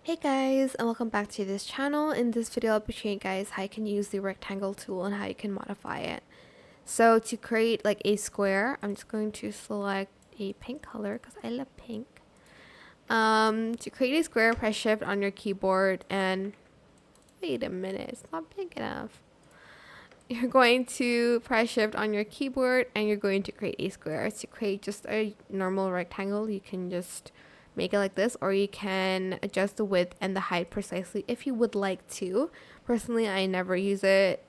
Hey guys, and welcome back to this channel. In this video I'll be showing you guys how you can use the rectangle tool and how you can modify it. So to create like a square, I'm just going to select a pink color because I love pink. To create a square, press shift on your keyboard and wait a minute, it's not big enough. You're going to press shift on your keyboard and you're going to create a square. To create just a normal rectangle, you can just make it like this, or you can adjust the width and the height precisely if you would like to. Personally, I never use it,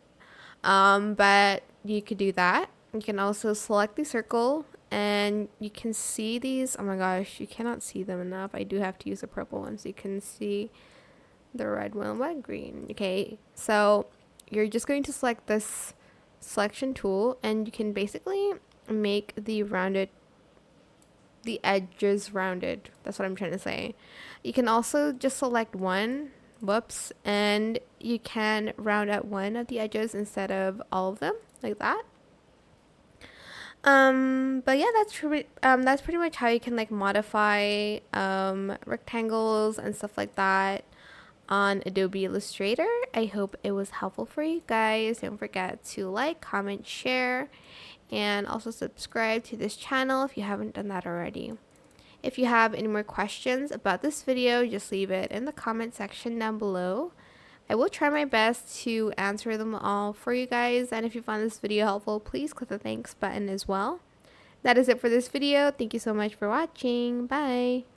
but you could do that. You can also select the circle and you can see these. Oh my gosh, you cannot see them enough. I do have to use a purple one so you can see the red one. What green? Okay, so you're just going to select this selection tool and you can basically make the edges rounded. That's what I'm trying to say. You can also just select one, whoops, and you can round out one of the edges instead of all of them, like that. But yeah, that's pretty much how you can like modify rectangles and stuff like that on Adobe Illustrator. I hope it was helpful for you guys. Don't forget to like, comment, share, and also subscribe to this channel if you haven't done that already. If you have any more questions about this video, just leave it in the comment section down below. I will try my best to answer them all for you guys, and if you found this video helpful, please click the thanks button as well. That is it for this video. Thank you so much for watching. Bye!